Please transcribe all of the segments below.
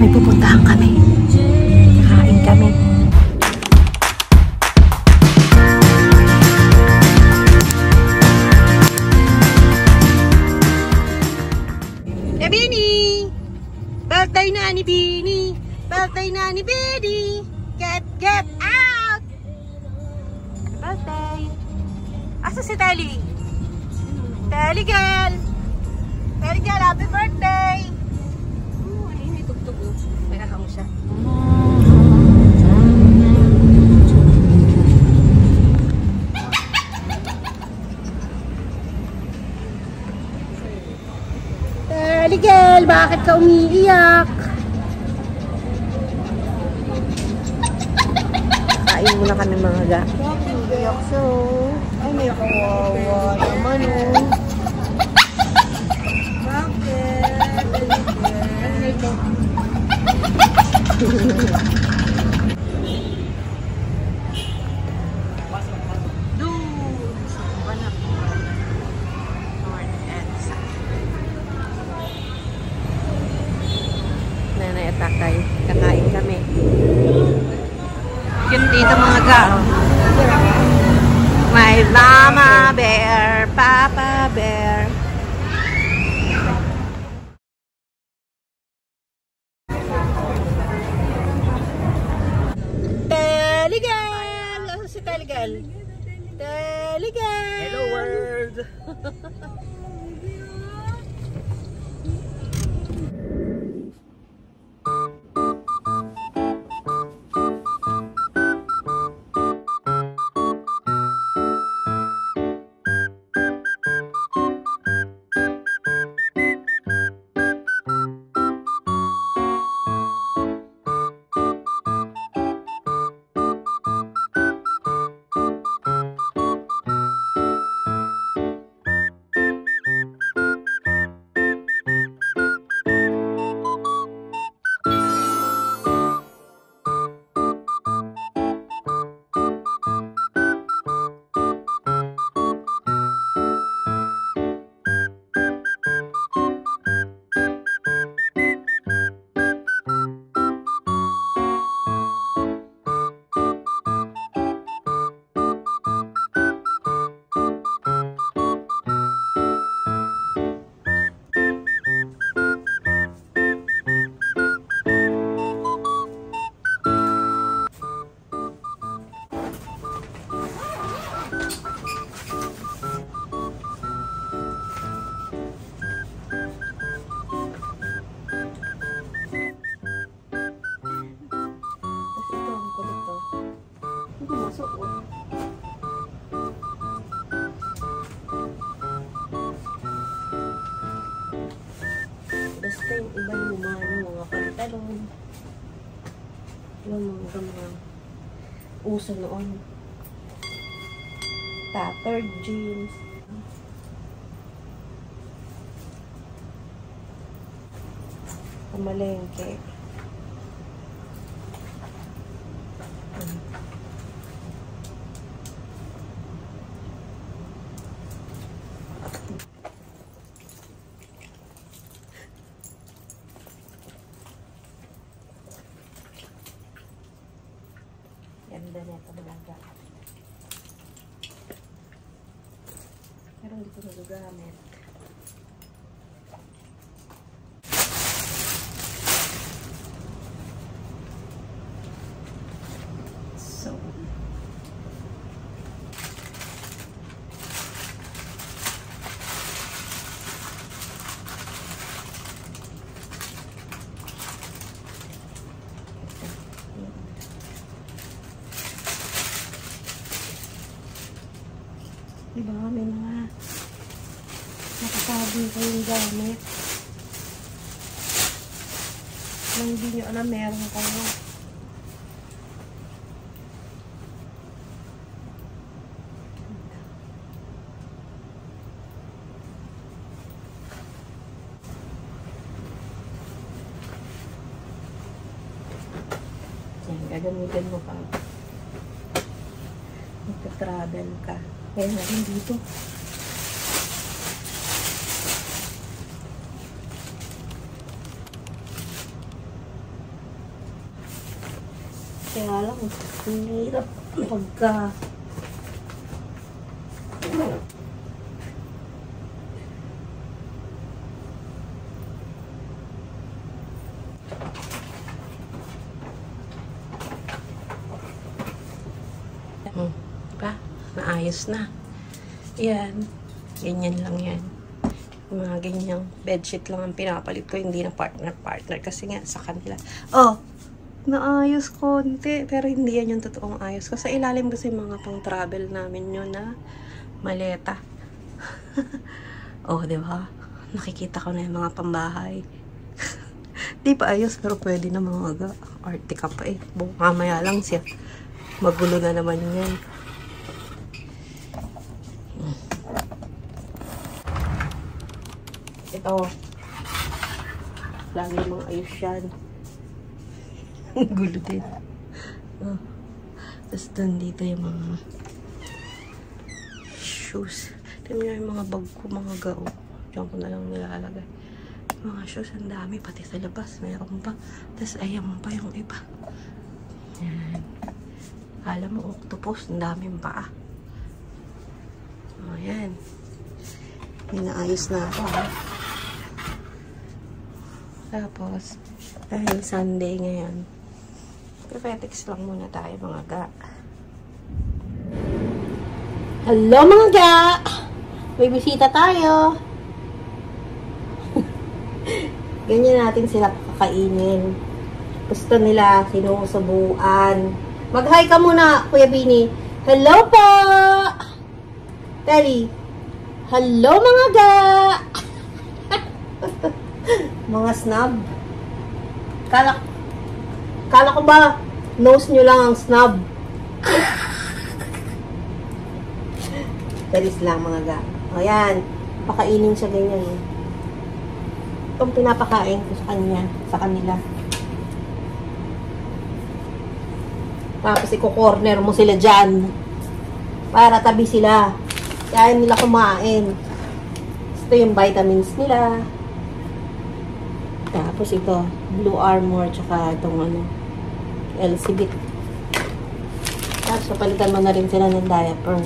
may pupuntahan kami. Kain kami. Bini! Birthday na ni Bini! Birthday na ni Bini! Get out! Birthday! Asa si Telly? Telly girl! Telly girl, happy birthday! Ayun, may tugtog. May ahang siya. Telly girl, bakit ka umiiyak? Kain muna kami mga ga. Iyak so. Ay, may kawawa naman oh. Bakit? Doon sa Banap North and South. Nanay at tatay, kakain kami. Yun dito mga ga. My mama bear, papa bear. Teligal! Asa si Teligal? Teligal! Hello world! Basta yung iba naman yung mga pantalon, yung mga uso noon, tattered jeans, pamalengke. Ganda na ito talaga. Pero hindi ko nagagamit. So, diba, may mga nakatabi kayong gamit na hindi nyo alam meron kayo. Yan, gagamitin mo pa. Magka-travel ka. Kaya natin dito. Kaya lang, ang hirap pagka... Diba? Naayos na. Yan. Ganyan lang yan. Yung mga ganyang bedsheet lang ang pinapalit ko. Hindi na partner. Kasi nga sa kanila. Oh! Naayos konti. Pero hindi yan yung totoong ayos ko. Sa ilalim kasi mga pang travel namin yun na maleta. Oh, diba? Nakikita ko na yung mga pambahay. Di pa ayos pero pwede na mga aga. Arte ka pa eh. Mamaya lang siya. Magulo na naman yan. Ito. Lagi mga ayos yan. Gulo din. Oh. Tapos dun dito yung mga shoes. Tignan nyo yung mga bag ko, mga gao. Diyan ko na lang nilalagay. Mga shoes, ang dami. Pati sa labas, mayroon pa. Tapos ayan pa yung iba. Yan. Alam mo, octopus, ang daming paa. O, yan. Inaayos na ako, ha? Tapos, dahil Sunday ngayon, Perfetix lang muna tayo, mga ga. Hello, mga ga! May bisita tayo. Ganyan natin sila kakainin. Gusto nila, sinusubuan. Mag-hi ka muna, Kuya Bini. Hello po! Telly. Hello, mga ga! Mga snob. Kala ko ba, nose nyo lang ang snob? Telis lang, mga ga. O, yan. Pakainin siya ganyan. Itong pinapakain ko sa kanila. Tapos, i-corner mo sila dyan. Para tabi sila. Kaya nila kumain. Ito yung vitamins nila. Tapos, ito. Blue Armor. Tsaka itong LCB. Tapos, palitan mo na rin sila ng diaper.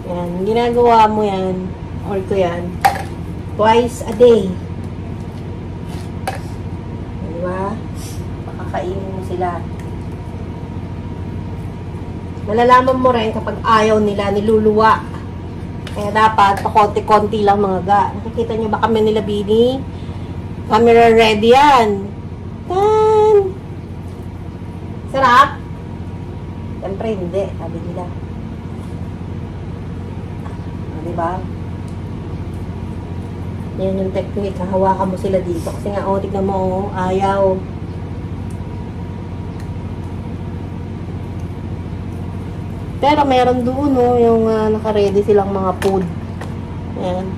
Yan. Ginagawa mo yan. Or ko yan. Twice a day. Diba? Pakakainin mo sila. Malalaman mo rin kapag ayaw nila, niluluwa. Kaya dapat, pakonti-konti lang, mga ga. Nakikita nyo ba kami nila, Bini? Camera ready yan. Tan! Sarap? Siyempre, hindi. Sabi nila. Diba? Yan yung technique. Hawakan mo sila dito. Kasi nga, tignan mo, ayaw. Pero meron doon, yung naka-ready silang mga food. Ayan.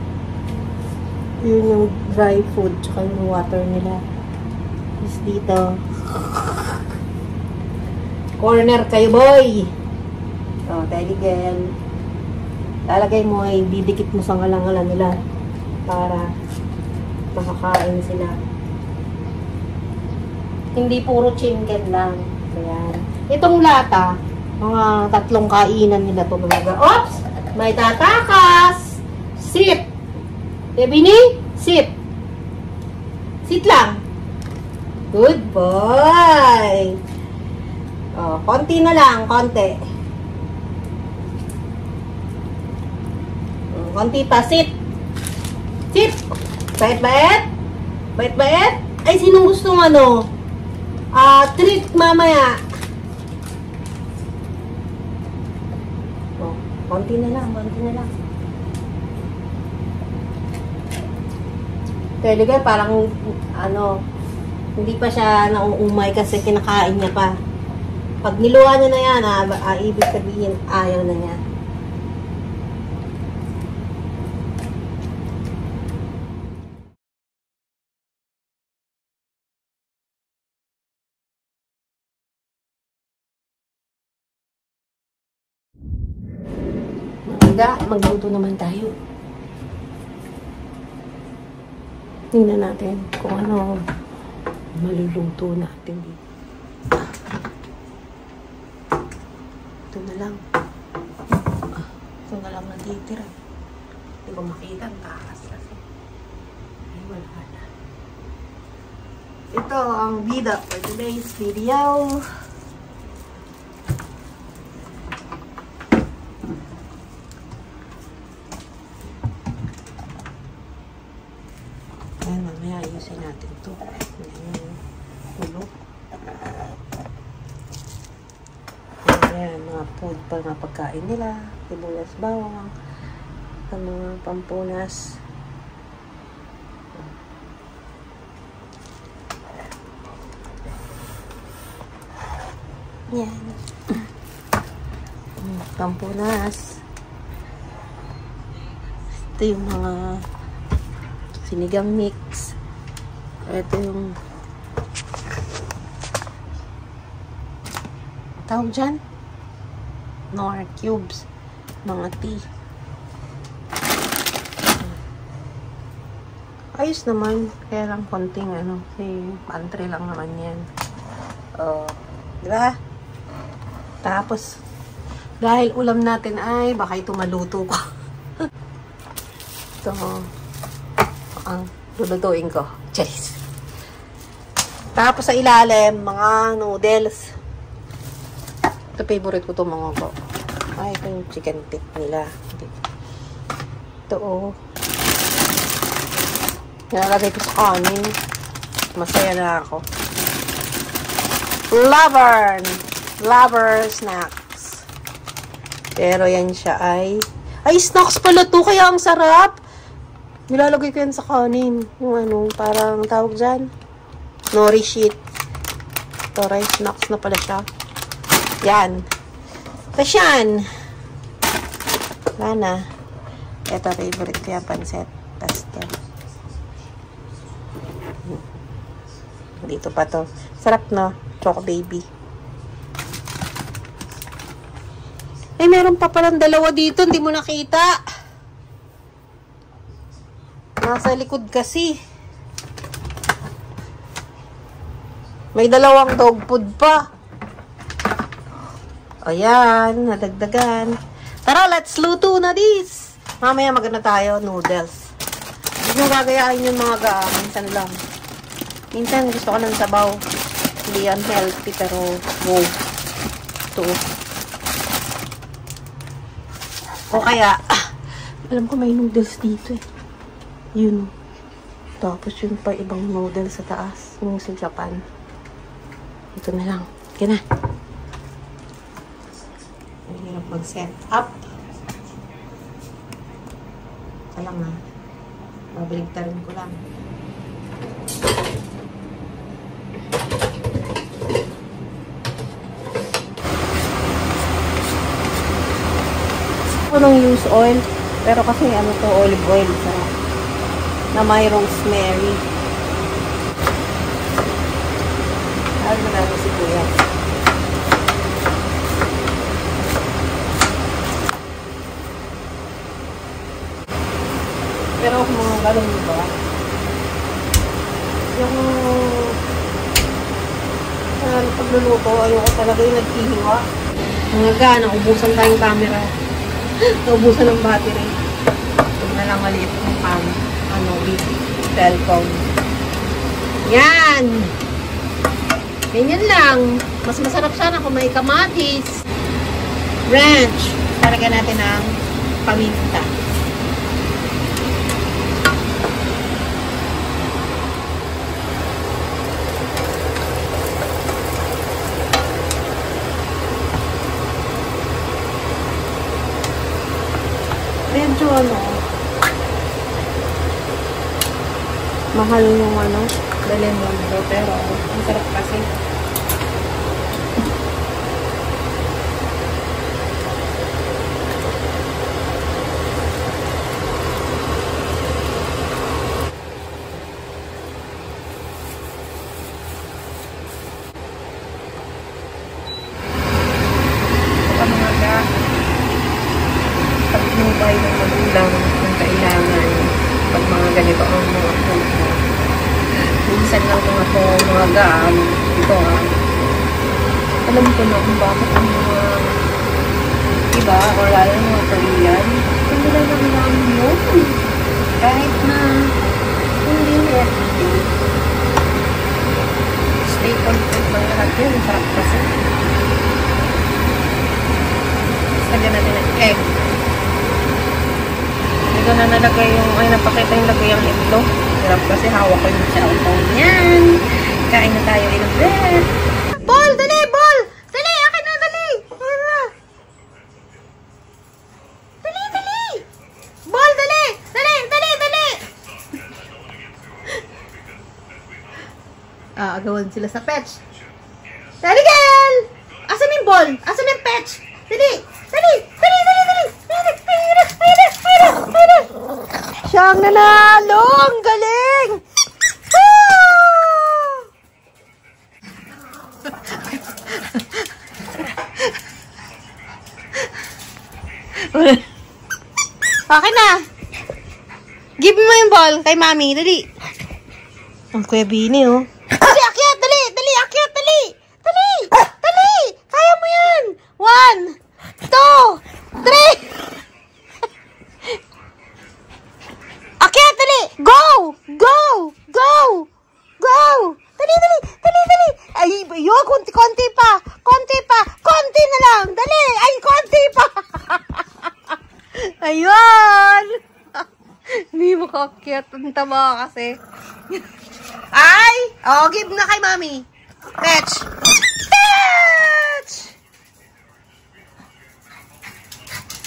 Yun yung dry food, tsaka yung water nila. Tapos dito. Corner kayo, boy! So, teddy girl. Lalagay mo ay didikit mo sa ngalang-ngalan nila para makakain sila. Hindi puro chicken lang. Ayan. Itong lata, mga 3 kainan nila ito, mga. Oops! May tatakas! Sit! Bini? Sit! Sit lang! Good boy! Oh, konti na lang, konti. Konti pa, sit! Sit! Bait-bait! Bait-bait! Ay, sinong gustong treat mamaya? Konti na lang, konti na lang. Kaya parang, hindi pa siya nauumay kasi kinakain niya pa. Pag niluha niya na yan, ibig sabihin, ayaw na niya. Magluto naman tayo. Tingnan natin kung ano maluluto natin dito. Ito na lang. Ito na lang natitira. Hindi ko makita ang taas kasi. Ay, wala na. Ito ang bida for today's video. Ayan, mamaya ayusin natin ito. Ayan, ulo. Ayan, mga food pa, mga pagkain nila. Sibuyas, bawang. Ang mga pampunas. Yan. Pampunas. Ito yung mga sinigang mix. Ito yung tawag dyan? Nor cubes. Mga tea. Ayos naman. Kaya lang konting ano. Pantry lang naman yan. Diba? Tapos, dahil ulam natin ay baka ito maluto ko. Ito ang lulutuin ko. Cheese. Tapos sa ilalim, mga noodles. Ito favorite ko ito mga ko. Ay, ito yung chicken tip nila. Ito oh. Nilalagay ko sa kanin. Masaya na ako. Lover snacks. Pero yan siya ay snacks pala to, kaya ang sarap. Nilalagay ko yan sa kanin. Yung ano, parang tawag dyan. Nori sheet. Ito, rice snacks na pala siya. Yan. Tapos yan. Wala na. Ito, favorite ko yan, pansit. Tapos ito. Dito pa to. Sarap no? Choco baby. Eh, meron pa palang dalawa dito. Hindi mo nakita. Nasa likod kasi. May dalawang dog food pa. Ayan. Nadagdagan. Tara, let's luto na this. Mamaya magana tayo. Noodles. Hindi mo gagayain yung mga minsan lang. Minsan gusto ko ng sabaw. Hindi yan healthy pero wow. Ito. O kaya, alam ko may noodles dito eh. Yun. Tapos yun pa ibang noodles sa taas. Yung sa Japan. Ito na lang. Kaya na. Ang hirap mag-set up. Ito lang ha. Babaligtarin ko lang. Ng use oil, pero kasi ano to, olive oil sarap na may rosemary. Alam mo natin si kuya. Pero kung mga galong diba, yung pagluluto, ayoko talaga yung naghihiwa. Mga gana, ubusan tayong camera. Naubusan ng battery. Huwag na lang maliit ng cellphone. Yan! Ganyan lang. Mas masarap sana kung may kamatis. Ranch. Talaga natin ang paminta. Medyo mahal yung lemon do, pero ang sarap kasi. Pag-mobile ng magulang ang kailangan pag mga ganito ang mga food. Minsan lang mga gaan. Ito alam ko na kung bakit ang mga Diba? Or lalo mga Korean. Ang ganda ng namin yun. Kahit na hindi healthy. Staple food ng lahat yun. Sarap kasi. Lagyan natin ng egg. Hindi ko na nalagay yung, ay napakita yung lagay yung itlog. Sarap kasi hawak ko yung cellphone. Yan! Kain na tayo in a bed. Ball! Dali! Ball! Dali! Akin na! Dali! Dali! Dali! Ball! Dali! Dali! Dali! Dali! Agawan sila sa petch. Dali, girl! Asan yung ball? Asan yung petch? Dali! Dali! Dali! Dali! Dali! Dali! Dali! Siyang nanalo! Ang galing! Okay na. Give mo yung ball kay mami. Dali. Ang Kuya Bini, oh. Dali, akyat. Dali. Dali, akyat. Dali. Dali. Dali. Kaya mo yan. 1, 2, 3. Akyat. Dali. Go. Go. Go. Go. Dali, dali. Dali, dali. Ay, yun. Konti pa. Konti pa. Konti na lang. Dali. Ay, konti pa. Ayun! Hindi mo kakyat. Ang taba kasi. Ay! Oh, give na kay mami. Fetch! Fetch!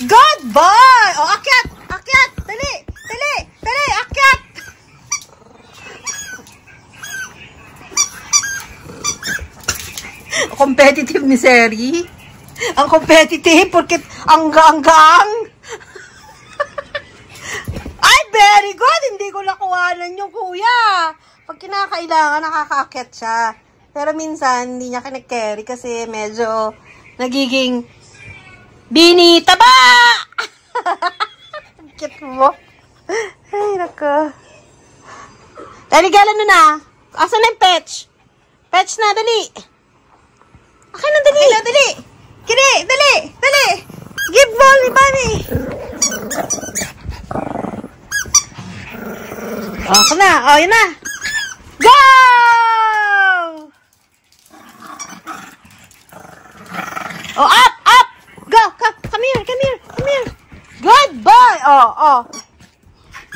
Good boy! Oh, akyat! Akyat! Dali! Dali! Dali! Akyat! Competitive ni Seri. Ang competitive porque ang gang. Ay, very good! Hindi ko nakuhanan yung kuya. Pag kinakailangan, nakaka-akyat siya. Pero minsan, hindi niya kine-carry kasi medyo nagiging binita ba? Cute mo. Ay, nako. Dali, galan na. Asan na yung petch? Petch na, dali. Akin na, dali. Dali, dali. Kini, dali, dali. Give ball ni Mami. Ako na. O, yun na. Go! Oh, up, up. Go, come here, come here, come here. Good boy. Oh, oh.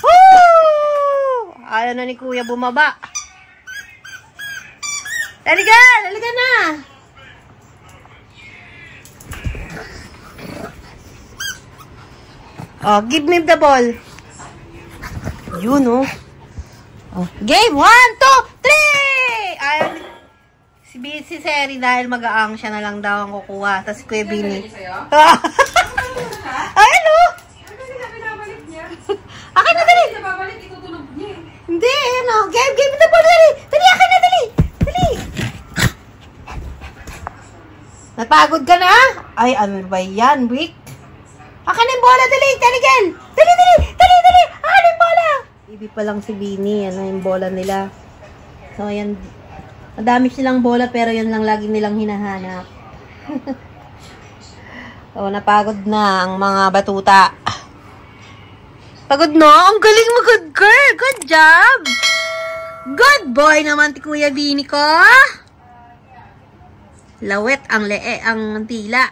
Woo! Ayaw na ni Kuya bumaba. Daliga, daliga na. Oh, give me the ball. Yun, oh. Oh. Game, 1, 2, 3! Ayaw si Seri dahil mag-aang siya na lang daw ang kukuha. Tapos si Kuya Bini. Ayan, oh! Akin na, dali! Hindi, ayan, oh. Give me the ball, dali! Dali, akin na, dali! Dali! Napagod ka na? Ay, ano ba yan, Wick? Akin na yung bola, dali! Dali, girl! Dali, dali! Dali, dali! Akin na yung bola! Ibi pa lang si Bini. Yan na yung bola nila. So, ayan. Madami silang bola pero yan lang lagi nilang hinahanap. So, napagod na ang mga batuta. Pagod no? Ang galing mo, good girl! Good job! Good boy naman ti Kuya Bini ko! Lawet ang lee ang tila.